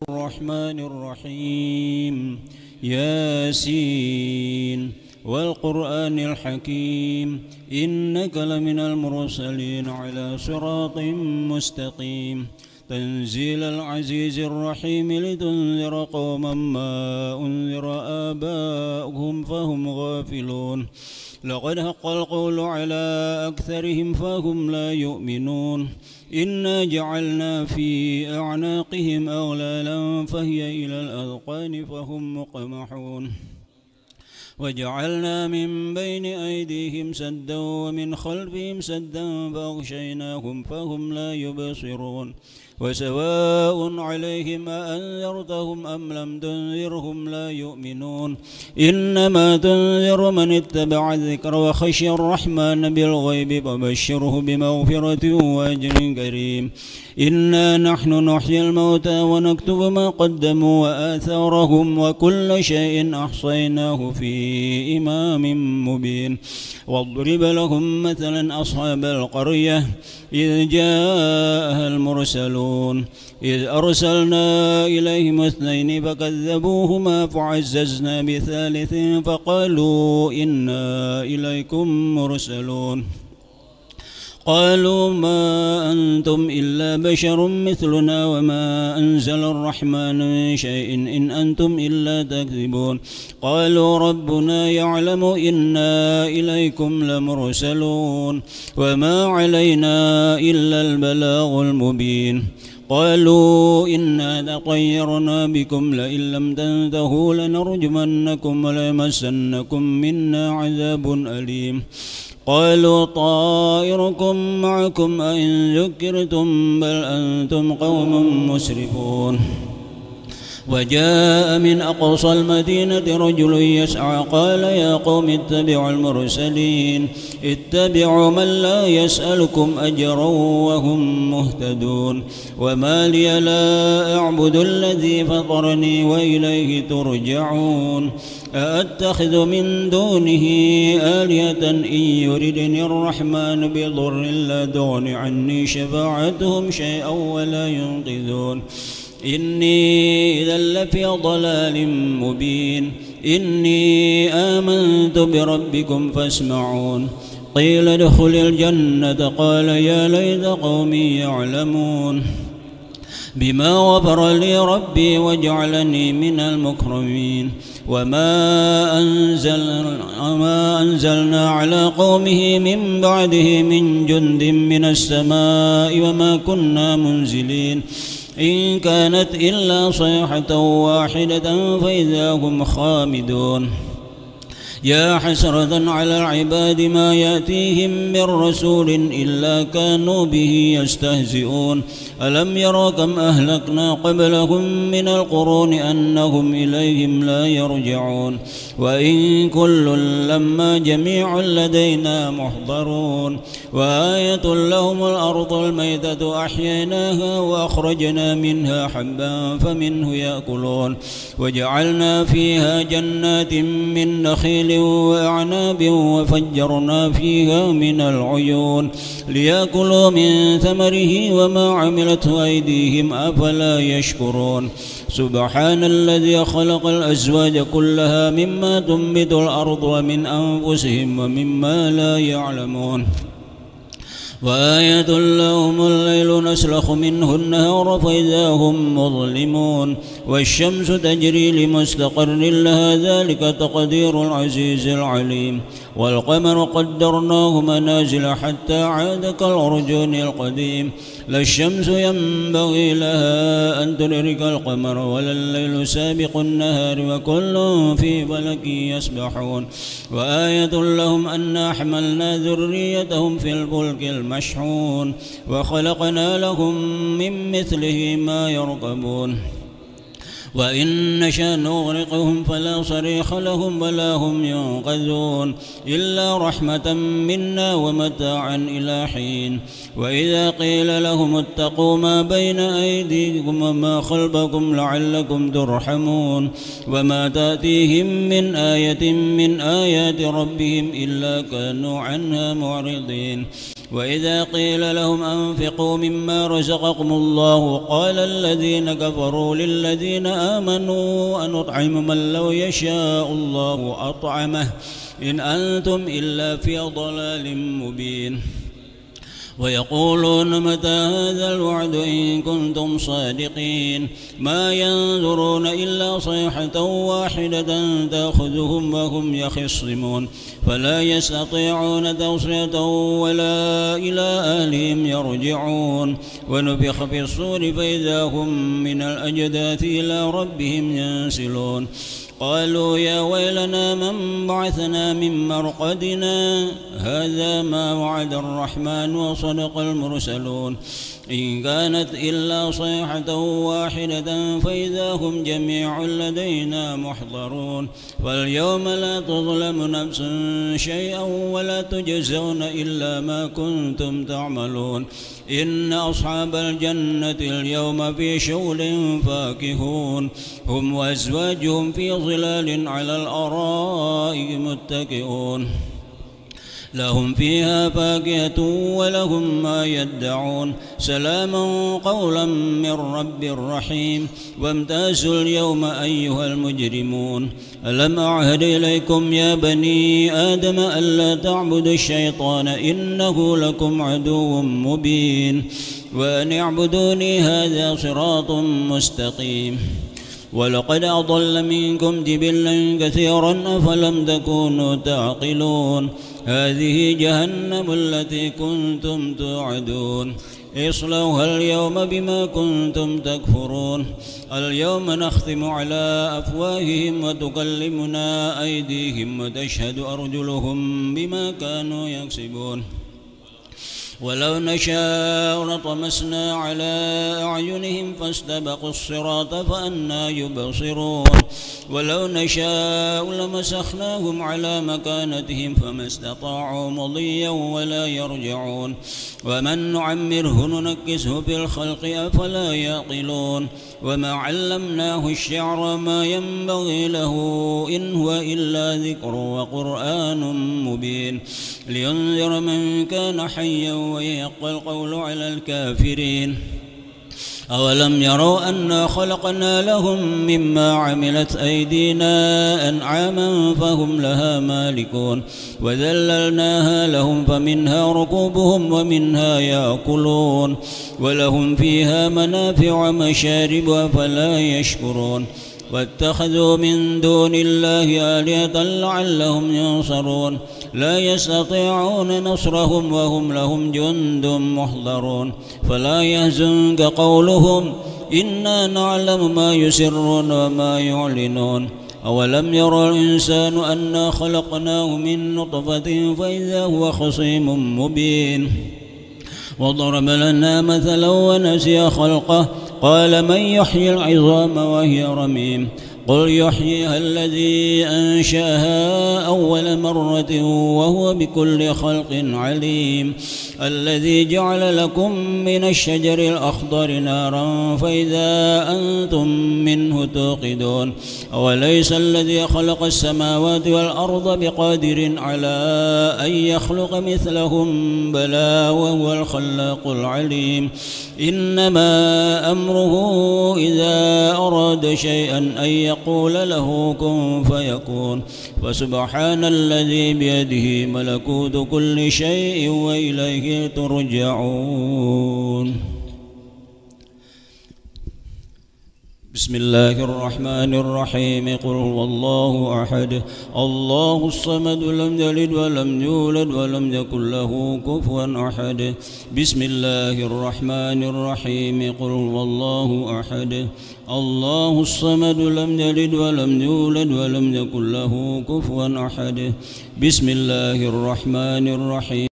الرحمن الرحيم ياسين والقرآن الحكيم إنك لمن المرسلين على صراط مستقيم تنزيل العزيز الرحيم لتنذر قوما ما أنذر آباؤهم فهم غافلون لقد حق القول على أكثرهم فهم لا يؤمنون إنا جعلنا في أعناقهم أغلالا فهي إلى الأذقان فهم مقمحون وجعلنا من بين أيديهم سدا ومن خلفهم سدا فأغشيناهم فهم لا يبصرون وسواء عليهم أأنذرتهم أم لم تنذرهم لا يؤمنون إنما تنذر من اتبع الذكر وخشي الرحمن بالغيب فبشره بمغفرة وأجر كريم إنا نحن نحيي الموتى ونكتب ما قدموا وآثارهم وكل شيء أحصيناه في إمام مبين واضرب لهم مثلا أصحاب القرية إذ جاءها المرسلون إذ أرسلنا إليهم اثنين فكذبوهما فعززنا بثالث فقالوا إنا إليكم مرسلون قالوا ما أنتم إلا بشر مثلنا وما أنزل الرحمن من شيء إن أنتم إلا تكذبون قالوا ربنا يعلم إنا إليكم لمرسلون وما علينا إلا البلاغ المبين قالوا إنا تطيرنا بكم لئن لم تنتهوا لنرجمنكم وليمسنكم منا عذاب أليم قالوا طائركم معكم أئن ذكرتم بل أنتم قوم مسرفون وجاء من أقصى المدينة رجل يسعى قال يا قوم اتبعوا المرسلين اتبعوا من لا يسألكم أجرا وهم مهتدون وما لي لا أعبد الذي فطرني وإليه ترجعون أأتخذ من دونه آلهة إن يردني الرحمن بضر لا تغن عني شفاعتهم شيئا ولا ينقذون إني إذا لفي ضلال مبين إني آمنت بربكم فاسمعون قيل ادخل الجنة قال يا ليت قومي يعلمون بما غفر لي ربي وجعلني من المكرمين وما أنزلنا على قومه من بعده من جند من السماء وما كنا منزلين إن كانت إلا صيحة واحدة فإذا هم خامدون يا حسرة على العباد ما يأتيهم من رسول إلا كانوا به يستهزئون ألم يروا كم أهلكنا قبلهم من القرون أنهم إليهم لا يرجعون وإن كل لما جميع لدينا محضرون وآية لهم الأرض الميتة أحييناها وأخرجنا منها حبا فمنه يأكلون وجعلنا فيها جنات من نخيل وأعناب وفجرنا فيها من العيون ليأكلوا من ثمره وما عملته أيديهم أفلا يشكرون سبحان الذي خلق الأزواج كلها مما تنبت الأرض ومن أنفسهم ومما لا يعلمون وآية لهم الليل نسلخ منه النهار فإذا هم مظلمون والشمس تجري لمستقر لها ذلك تقدير العزيز العليم والقمر قدرناه منازل حتى عاد كالعرجون القديم لا الشمس ينبغي لها أن تدرك القمر ولا الليل سابق النهار وكل في فلك يسبحون وآية لهم أنا حملنا ذريتهم في الفلك المشحون وخلقنا لهم من مثله ما يركبون وإن نشأ نغرقهم فلا صريخ لهم ولا هم ينقذون إلا رحمة منا ومتاعا إلى حين وإذا قيل لهم اتقوا ما بين أيديكم وما خلفكم لعلكم ترحمون وما تأتيهم من آية من آيات ربهم إلا كانوا عنها معرضين وإذا قيل لهم أنفقوا مما رزقكم الله قال الذين كفروا للذين آمنوا أنطعم من لو يشاء الله أطعمه إن أنتم إلا في ضلال مبين ويقولون متى هذا الوعد إن كنتم صادقين ما ينظرون إلا صيحة واحدة تأخذهم وهم يخصمون فلا يستطيعون توصية ولا إلى أهلهم يرجعون ونفخ في الصور فإذا هم من الأجداث إلى ربهم ينسلون قالوا يا ويلنا من بعثنا من مرقدنا هذا ما وعد الرحمن وصدق المرسلون إن كانت إلا صيحة واحدة فإذا هم جميع لدينا محضرون فاليوم لا تظلم نفس شيئا ولا تجزون إلا ما كنتم تعملون إن أصحاب الجنة اليوم في شغل فاكهون هم وأزواجهم في ظلال على الأرائك متكئون لهم فيها فاكهة ولهم ما يدعون سلاما قولا من رب رحيم وامتازوا اليوم أيها المجرمون ألم أعهد إليكم يا بني آدم ألا تعبدوا الشيطان إنه لكم عدو مبين وأن اعبدوني هذا صراط مستقيم ولقد أضل منكم جبلا كثيرا أفلم تكونوا تعقلون هذه جهنم التي كنتم توعدون اصلوها اليوم بما كنتم تكفرون اليوم نختم على أفواههم وتكلمنا أيديهم وتشهد أرجلهم بما كانوا يكسبون ولو نشاء لطمسنا على أعينهم فاستبقوا الصراط فأنى يبصرون ولو نشاء لمسخناهم على مكانتهم فما استطاعوا مضيا ولا يرجعون ومن نعمره ننكسه في الخلق أفلا يعقلون وما علمناه الشعر ما ينبغي له إن هو إلا ذكر وقرآن مبين لينذر من كان حيا ويحق القول على الكافرين أولم يروا أنا خلقنا لهم مما عملت أيدينا أنعاما فهم لها مالكون وذللناها لهم فمنها ركوبهم ومنها يأكلون ولهم فيها منافع ومشارب أفلا يشكرون واتخذوا من دون الله آلهة لعلهم ينصرون لا يستطيعون نصرهم وهم لهم جند محضرون فلا يحزنك قولهم إنا نعلم ما يسرون وما يعلنون أولم ير الإنسان أنا خلقناه من نطفة فإذا هو خصيم مبين وضرب لنا مثلا ونسي خلقه قال من يحيي العظام وهي رميم قل يحييها الذي أنشأها أول مرة وهو بكل خلق عليم الذي جعل لكم من الشجر الأخضر نارا فإذا أنتم منه توقدون أوليس الذي خلق السماوات والأرض بقادر على أن يخلق مثلهم بلى وهو الخلاق العليم إنما أمره إذا أراد شيئا أن يقول له كن فيكون فسبحان الذي بيده ملكوت كل شيء وإليه ترجعون بسم الله الرحمن الرحيم قل هو الله أحد الله الصمد لم يلد ولم يولد ولم يكن له كفوا أحد بسم الله الرحمن الرحيم قل هو الله أحد الله الصمد لم يلد ولم يولد ولم يكن له كفوا أحد بسم الله الرحمن الرحيم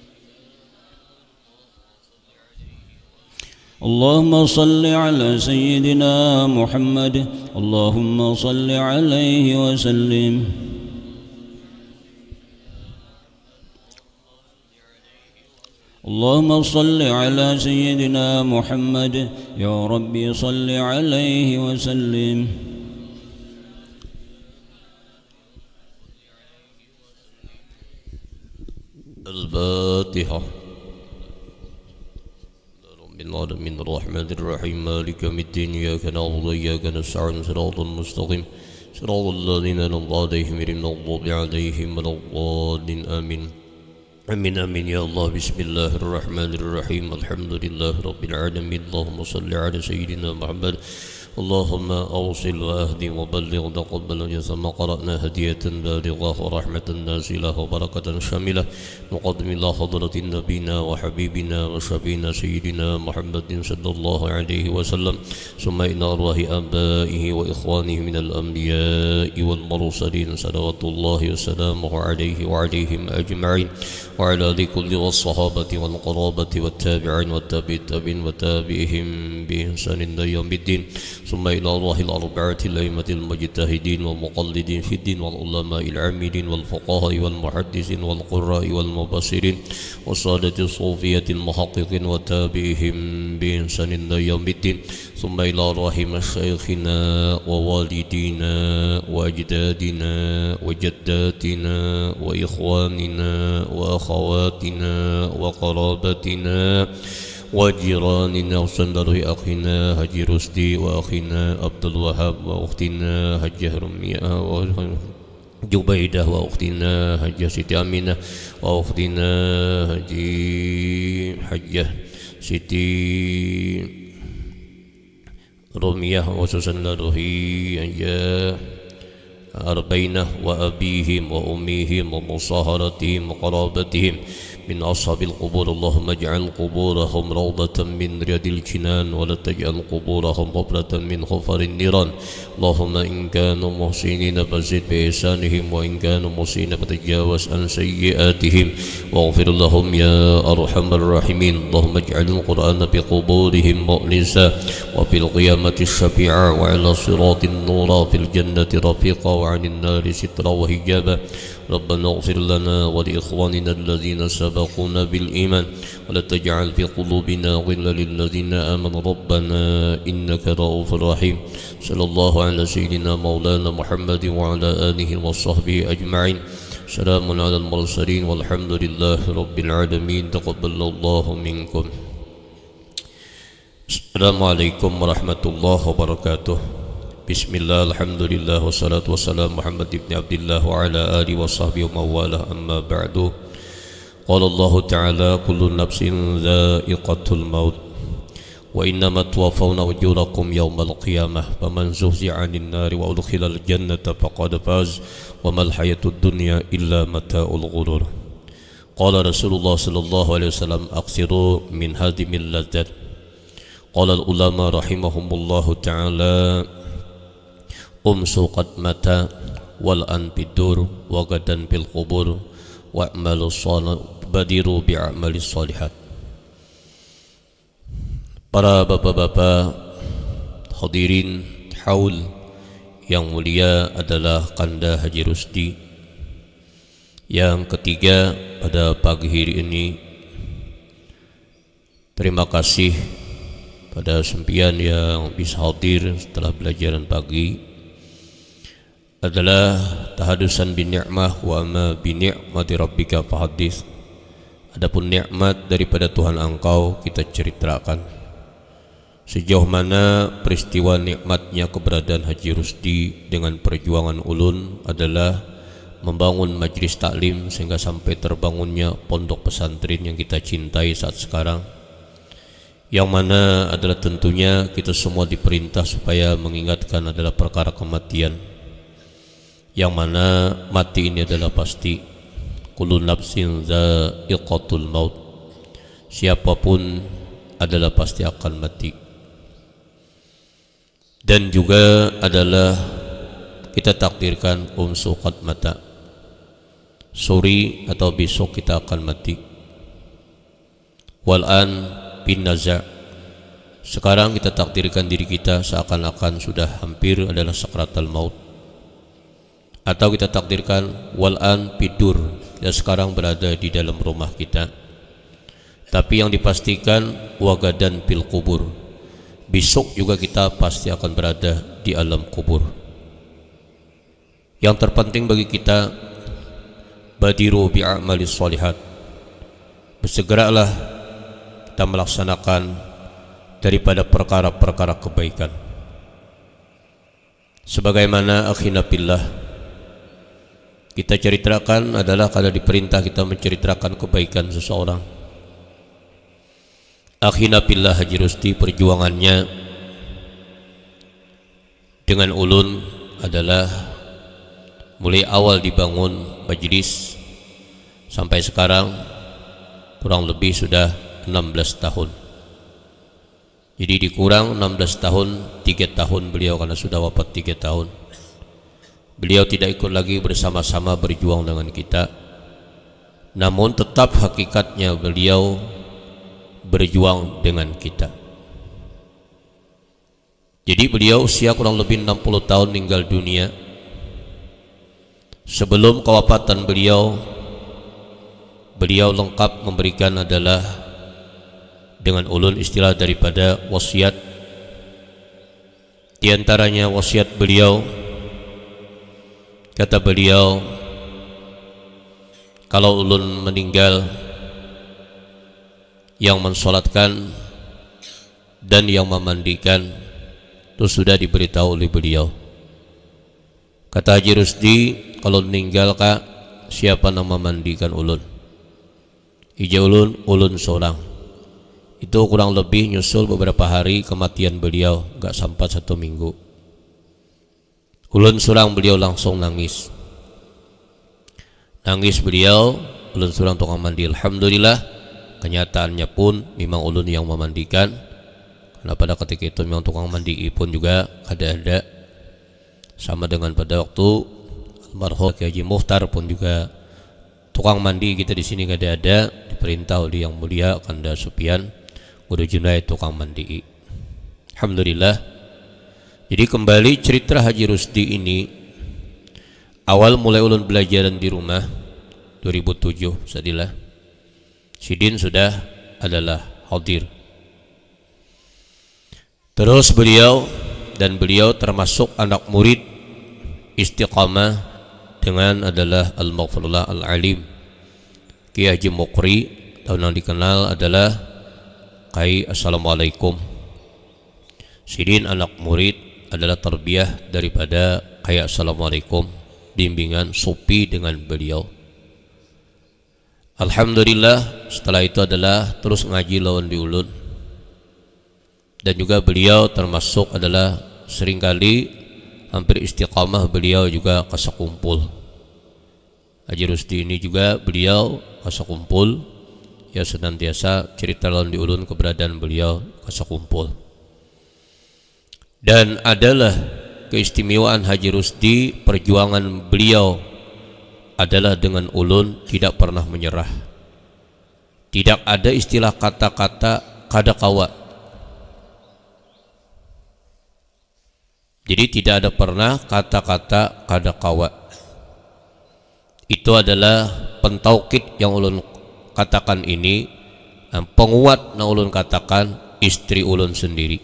اللهم صل على سيدنا محمد اللهم صل عليه وسلم اللهم صل على سيدنا محمد يا ربي صل عليه وسلم الفاتحة. العالمين الرحمن الرحيم مالك يوم الدين إياك نعبد وإياك نستعين صراط المستقيم صراط الذين أنعمت عليهم غير المغضوب عليهم ولا الضالين آمين. آمين آمين يا الله. بسم الله الرحمن الرحيم الحمد لله رب العالمين اللهم صل على سيدنا محمد اللهم أوصل وأهدي وبلغ تقبل جزم قرأنا هدية بالغة ورحمة نازلة وبركة شاملة نقدم إلى حضرة نبينا وحبيبنا وشفينا سيدنا محمد صلى الله عليه وسلم ثم إلى أرواح آبائه وإخوانه من الأنبياء والمرسلين صلوات الله وسلامه عليه وعليهم أجمعين وعلى ذكر والصحابة والقرابة والتابعين والتابعين وتابعهم بإحسان إلى يوم الدين ثم إلى أرواح الأربعة الأئمة المجتهدين والمقلدين في الدين والعلماء العاملين والفقهاء والمحدثين والقراء والمبصرين والسادة الصوفية المحققين وتابعهم بإحسان إلى يوم الدين ثم إلى أرواح مشايخنا ووالدينا وأجدادنا وجداتنا وإخواننا وأخواتنا وقرابتنا وجيراننا وصندر أخينا هجي رشدي وأخينا عبد الوهاب وأختنا هجة رمية جبيدة وأختنا هجة سيدي أمينة وأختنا هجي حجة سيدي رمية وصندر هي أربعين وأبيهم وأميهم ومصاهرتهم وقرابتهم من أصحاب القبور اللهم اجعل قبورهم روضة من رياض الجنان ولا تجعل قبورهم حفرة من حفر النيران اللهم إن كانوا محسنين فزد بإحسانهم وإن كانوا مسيئين فتجاوز عن سيئاتهم واغفر لهم يا أرحم الراحمين اللهم اجعل القرآن بقبورهم مؤنسا وفي القيامة الشفيعة وعلى صراط النور في الجنة رفيقا وعن النار سترا وحجابا ربنا اغفر لنا ولإخواننا الذين سبقونا بالإيمان ولا تجعل في قلوبنا غلا للذين آمنوا ربنا إنك رؤوف رحيم صلى الله على سيدنا مولانا محمد وعلى آله وصحبه أجمعين سلام على المرسلين والحمد لله رب العالمين تقبل الله منكم. السلام عليكم ورحمة الله وبركاته. Bismillah, alhamdulillah, wassalatu wassalamu Muhammad ibn Abdillah wa ala alihi wa sahbihi wa mawalah amma ba'du. Qala Allah ta'ala kullu nafsin dha'iqatul maut wa innama tuwaffawna ujurakum yawmal qiyamah faman zuhzi'a 'anil nari wa udkhilal jannata faqad faz wa mal hayatud dunya illa mata'ul ghurur. Qala Rasulullah sallallahu alaihi wasallam aqsiru min hadimil ladzat. Qala al ulama rahimahumullahu ta'ala suqat mata wal an bidur wa gadan bil qubur wa amalu salih badiru bi amali salihat. Para bapak-bapak hadirin haul yang mulia adalah Kanda Haji Rusdi. Yang ketiga pada pagi hari ini, terima kasih pada sempian yang bisa hadir setelah pelajaran pagi. Adalah tahadusan bin ni'mah wa ma bi ni'mati rabbika fahadits. Adapun nikmat daripada Tuhan engkau kita ceritakan. Sejauh mana peristiwa nikmatnya keberadaan Haji Rusdi dengan perjuangan ulun adalah membangun majlis taklim sehingga sampai terbangunnya pondok pesantren yang kita cintai saat sekarang, yang mana adalah tentunya kita semua diperintah supaya mengingatkan adalah perkara kematian, yang mana mati ini adalah pasti. Kullu nafsin dha'iqatul maut, siapapun adalah pasti akan mati. Dan juga adalah kita takdirkan suqat mata, suri atau besok kita akan mati. Wal an bin naza', Sekarang kita takdirkan diri kita seakan-akan sudah hampir adalah sakratul maut, atau kita takdirkan wal'an pidur, kita sekarang berada di dalam rumah kita. Tapi yang dipastikan wagadan fil kubur, besok juga kita pasti akan berada di alam kubur. Yang terpenting bagi kita, badiru bi'amalis sholihat, bersegeralah kita melaksanakan daripada perkara-perkara kebaikan. Sebagaimana akhina fillah kita ceritakan adalah kalau diperintah kita menceritakan kebaikan seseorang. Akhina fillah Haji Rusdi perjuangannya dengan ulun adalah mulai awal dibangun majlis sampai sekarang kurang lebih sudah 16 tahun. Jadi dikurang 16 tahun, 3 tahun beliau karena sudah wafat 3 tahun. Beliau tidak ikut lagi bersama-sama berjuang dengan kita. Namun tetap hakikatnya beliau berjuang dengan kita. Jadi beliau usia kurang lebih 60 tahun meninggal dunia. Sebelum kewafatan beliau lengkap memberikan adalah dengan ulun istilah daripada wasiat. Di antaranya wasiat beliau, kata beliau, kalau ulun meninggal, yang mensolatkan dan yang memandikan itu sudah diberitahu oleh beliau. Kata Haji Rusdi, kalau meninggal kak, siapa yang memandikan ulun? Ija ulun seorang. Itu kurang lebih nyusul beberapa hari kematian beliau, gak sampai 1 minggu. Ulun surang beliau langsung nangis. Nangis beliau, ulun surang tukang mandi. Alhamdulillah, kenyataannya pun memang ulun yang memandikan. Karena pada ketika itu memang tukang mandi pun juga ada. Sama dengan pada waktu almarhum Haji Muhtar pun juga tukang mandi kita di sini ada. Diperintah oleh Yang Mulia Kanda Supian Guru Junaid tukang mandi. Alhamdulillah. Jadi kembali cerita Haji Rusdi ini, awal mulai ulun belajaran di rumah 2007 sadilah. Sidin sudah adalah hadir. Terus beliau termasuk anak murid istiqamah dengan adalah al-maghfurullah al-alim Kiai Haji Mukri, tahun yang dikenal adalah Kai Assalamualaikum. Sidin anak murid adalah tarbiyah daripada Kai Assalamualaikum, bimbingan supi dengan beliau. Alhamdulillah, setelah itu adalah terus ngaji lawan di ulun. Dan juga beliau termasuk adalah seringkali hampir istiqamah beliau juga kasakumpul. Haji Rusdi ini juga beliau kasakumpul, ya senantiasa cerita lawan di ulun keberadaan beliau kasakumpul. Dan adalah keistimewaan Haji Rusdi, perjuangan beliau adalah dengan ulun tidak pernah menyerah. Tidak ada istilah kata-kata kadakawa. Jadi tidak ada pernah kata-kata kadakawa. Itu adalah pentaukid yang ulun katakan ini, penguat yang ulun katakan istri ulun sendiri.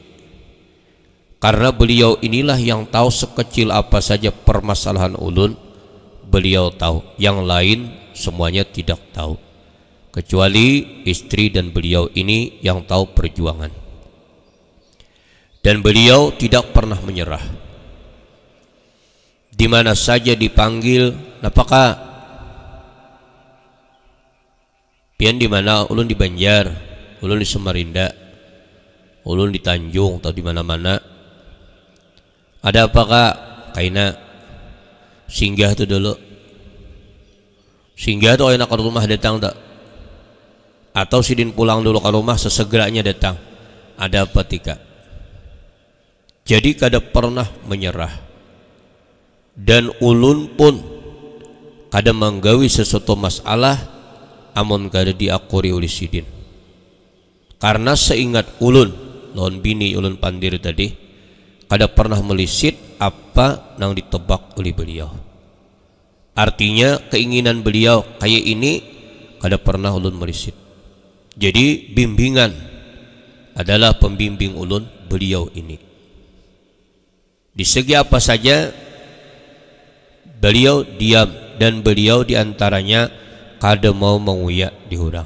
Karena beliau inilah yang tahu sekecil apa saja permasalahan ulun, beliau tahu. Yang lain semuanya tidak tahu, kecuali istri dan beliau ini yang tahu perjuangan. Dan beliau tidak pernah menyerah. Di mana saja dipanggil, apakah pian di mana ulun di Banjar, ulun di Samarinda, ulun di Tanjung atau di mana-mana. Ada apa kak? Kaina singgah tu dulu. Singgah tu enak ke rumah datang tak? Atau sidin pulang dulu ke rumah sesegeranya datang. Ada apa tika? Jadi kada pernah menyerah. Dan ulun pun kada menggawi sesuatu masalah amun kada diakuri oleh sidin. Karena seingat ulun lawan bini ulun pandir tadi kada pernah melisit apa nang ditebak oleh beliau. Artinya keinginan beliau kayak ini kada pernah ulun melisit. Jadi bimbingan adalah pembimbing ulun beliau ini. Di segi apa saja beliau diam, dan beliau diantaranya kada mau menguyak dihurang.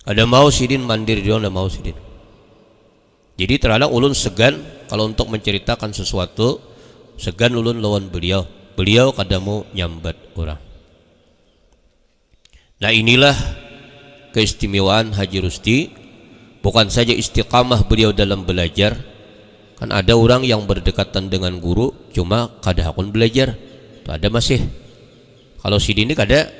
Ada mau sidin mandir dia, ada mau sidin. Jadi terhadap ulun segan kalau untuk menceritakan sesuatu, segan ulun lawan beliau. Beliau kada mau nyambat orang. Nah inilah keistimewaan Haji Rusti. Bukan saja istiqamah beliau dalam belajar. Kan ada orang yang berdekatan dengan guru cuma kada hakun belajar. Itu ada masih. Kalau sidin ini kada,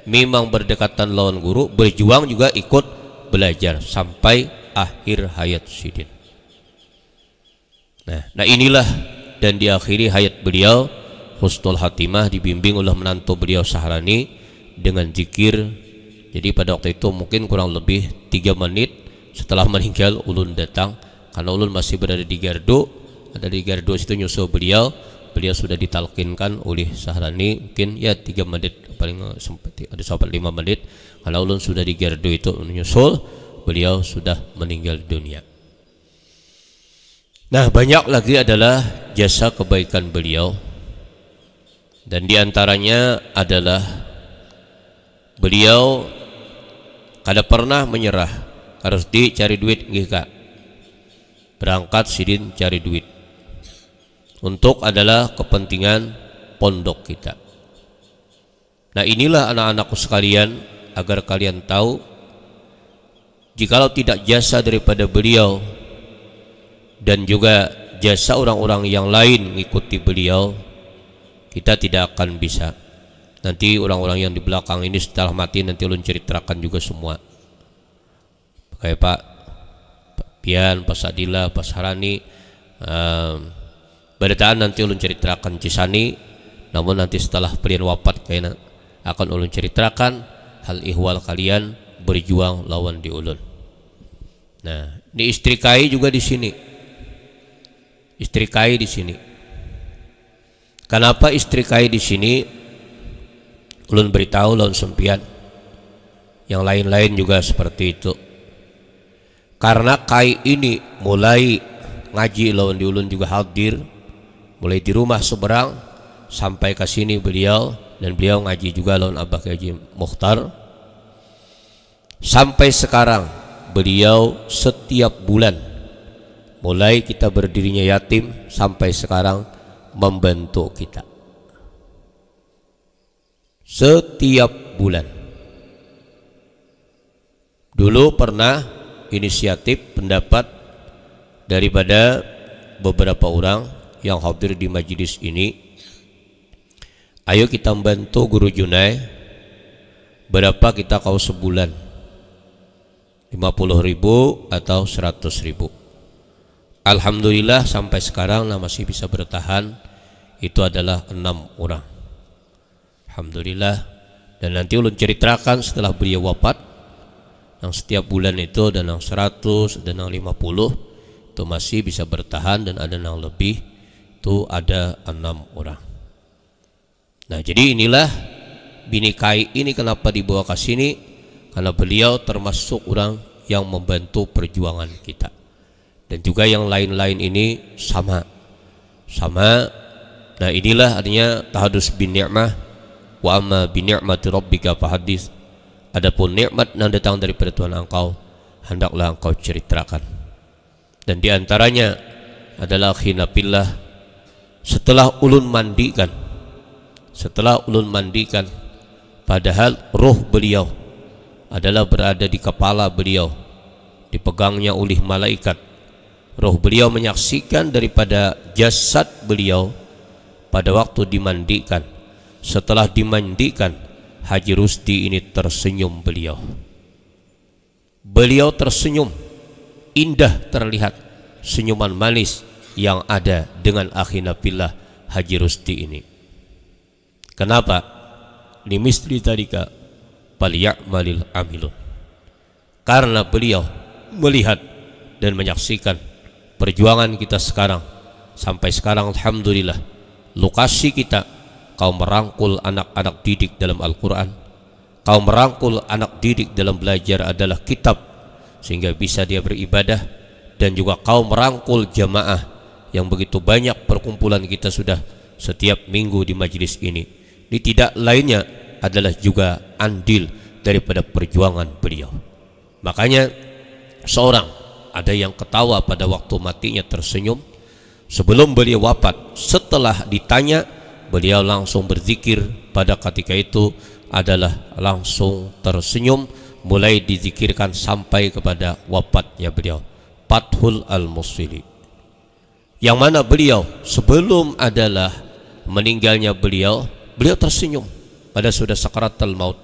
memang berdekatan lawan guru, berjuang juga ikut belajar sampai akhir hayat sidin. Nah inilah, dan diakhiri hayat beliau husnul khatimah, dibimbing oleh menantu beliau Sahrani dengan zikir. Jadi pada waktu itu mungkin kurang lebih 3 menit setelah meninggal ulun datang, karena ulun masih berada di Gardu. Ada di Gardu situ nyusul beliau. Beliau sudah ditalkinkan oleh Sahrani mungkin ya 3 menit, paling sempat ada sampai 5 menit. Karena ulun sudah di Gardu itu menyusul, beliau sudah meninggal dunia. Nah banyak lagi adalah jasa kebaikan beliau, dan diantaranya adalah beliau kada pernah menyerah. Harus dicari duit nggih Kak, berangkat sidin cari duit untuk adalah kepentingan pondok kita. Nah inilah anak-anakku sekalian, agar kalian tahu, jikalau tidak jasa daripada beliau dan juga jasa orang-orang yang lain mengikuti beliau, kita tidak akan bisa. Nanti orang-orang yang di belakang ini setelah mati nanti ulun ceritakan juga semua. Kayak Pak Pian, Pak Sadila, Pak Sarani, beritaan nanti ulun ceritakan Cisani. Namun nanti setelah beliau wafat kayaknya akan ulun ceritakan hal ihwal kalian berjuang lawan di ulun. Nah, ini istri Kai juga di sini. Istri Kai di sini. Kenapa istri Kai di sini? Ulun beritahu lawan sempian. Yang lain-lain juga seperti itu. Karena Kai ini mulai ngaji lawan di ulun juga hadir, mulai di rumah seberang sampai ke sini beliau, dan beliau ngaji juga lawan Abah Haji Mukhtar. Sampai sekarang beliau setiap bulan, mulai kita berdirinya yatim sampai sekarang, membantu kita setiap bulan. Dulu pernah inisiatif pendapat daripada beberapa orang yang hadir di majelis ini, ayo kita membantu Guru Junai. Berapa kita kau sebulan? 50.000 atau 100.000. Alhamdulillah sampai sekarang masih bisa bertahan. Itu adalah 6 orang. Alhamdulillah. Dan nanti ulun ceritakan setelah beliau wafat, yang setiap bulan itu ada yang 100, ada yang 50, itu masih bisa bertahan, dan ada yang lebih, itu ada 6 orang. Nah jadi inilah bini Kai ini kenapa dibawa ke sini, karena beliau termasuk orang yang membantu perjuangan kita. Dan juga yang lain-lain ini sama. Nah inilah artinya tahadus bin ni'mah, wa amma bin ni'mati rabbika fahadis. Adapun nikmat yang datang daripada Tuhan engkau, hendaklah engkau ceritakan. Dan diantaranya adalah khinapillah. Setelah ulun mandikan, padahal roh beliau adalah berada di kepala beliau, dipegangnya oleh malaikat. Roh beliau menyaksikan daripada jasad beliau pada waktu dimandikan. Setelah dimandikan, Haji Rusti ini tersenyum beliau. Beliau tersenyum, indah terlihat senyuman manis yang ada dengan akhinapillah Haji Rusti ini. Kenapa? Limisli tadika falyamalil amilun. Karena beliau melihat dan menyaksikan perjuangan kita sekarang. Sampai sekarang alhamdulillah, lokasi kita, kau merangkul anak-anak didik dalam Al-Quran, kau merangkul anak didik dalam belajar adalah kitab, sehingga bisa dia beribadah. Dan juga kau merangkul jamaah yang begitu banyak perkumpulan kita sudah setiap minggu di majelis ini. Ini tidak lainnya adalah juga andil daripada perjuangan beliau. Makanya seorang ada yang ketawa pada waktu matinya tersenyum. Sebelum beliau wafat, setelah ditanya, beliau langsung berzikir pada ketika itu adalah langsung tersenyum, mulai dizikirkan sampai kepada wafatnya beliau, Fathul Al-Musili, yang mana beliau sebelum adalah meninggalnya beliau tersenyum pada sudah sakaratul maut.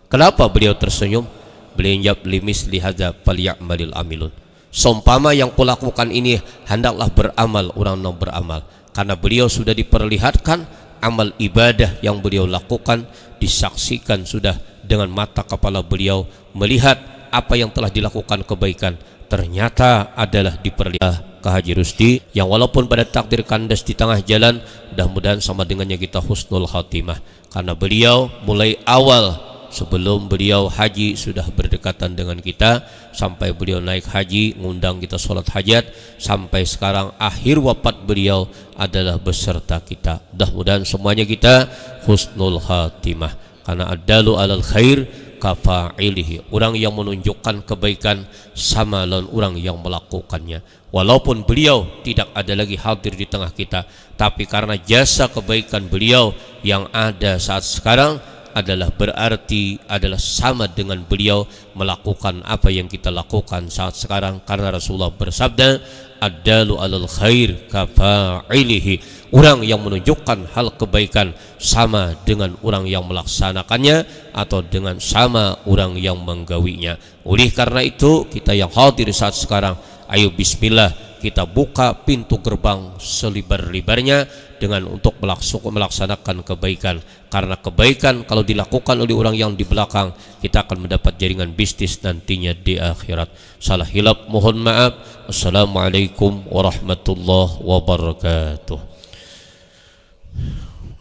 Kenapa beliau tersenyum? Beliau menjawab, limisli hadza falyamalil amilun, seumpama yang kulakukan ini hendaklah beramal orang-orang beramal. Karena beliau sudah diperlihatkan amal ibadah yang beliau lakukan, disaksikan sudah dengan mata kepala beliau, melihat apa yang telah dilakukan kebaikan, ternyata adalah diperlihatkan ke Haji Rusdi, yang walaupun pada takdir kandas di tengah jalan, mudah-mudahan sama dengannya kita husnul khatimah. Karena beliau mulai awal sebelum beliau haji sudah berdekatan dengan kita, sampai beliau naik haji ngundang kita sholat hajat, sampai sekarang akhir wafat beliau adalah beserta kita. Mudah-mudahan semuanya kita husnul khatimah. Karena adalu alal khair kafa'ilihi, orang yang menunjukkan kebaikan sama lawan orang yang melakukannya. Walaupun beliau tidak ada lagi hadir di tengah kita, tapi karena jasa kebaikan beliau yang ada saat sekarang adalah berarti adalah sama dengan beliau melakukan apa yang kita lakukan saat sekarang. Karena Rasulullah bersabda, adalu alal khair kafa'ilihi, orang yang menunjukkan hal kebaikan sama dengan orang yang melaksanakannya atau dengan sama orang yang menggawinya. Oleh karena itu, kita yang hadir saat sekarang, ayo bismillah, kita buka pintu gerbang selibar-libarnya dengan untuk melaksanakan kebaikan. Karena kebaikan kalau dilakukan oleh orang yang di belakang, kita akan mendapat jaringan bisnis nantinya di akhirat. Salah hilap mohon maaf. Assalamualaikum warahmatullahi wabarakatuh.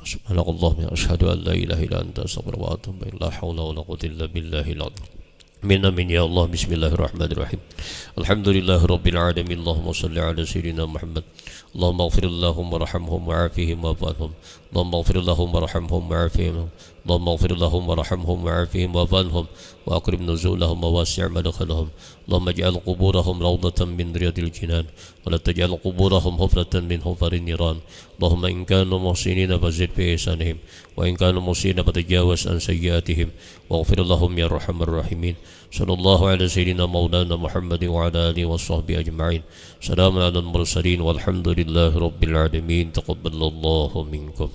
Subhanallah, asyhadu an la ilaha illa anta, astaghfiruka wa atubu ilaik. La haula wala quwwata illa billahil azim. Amin ya Allah. Bismillahirrahmanirrahim. Alhamdulillahirabbil alamin. Allahumma shalli ala sayyidina Muhammad. Allahumma ighfir lahum warhamhum wa'afihim wa'fu anhum. Allahumma ighfir lahum warhamhum wa'afihim. Allahumma ighfir lahum warhamhum wa'afihim wa'fu anhum wa akrim nuzulahum wa wasi' madkhalahum. Allahumma ij'al quburahum rawdatan min riyadil jinan wa la taj'al quburahum hufratan min hufarin niran. Allahumma in kanu muhsinina fazid bi ihsanihim wa in kanu musina fatajawaz an sayyi'atihim waghfir lahum ya arhamar rahimin. Sallallahu ala sayyidina maulana Muhammadin wa ala alihi wa sahbihi ajma'in. Salamun ala al-mursalin walhamdulillahi rabbil alamin. Taqabbalallahu minkum.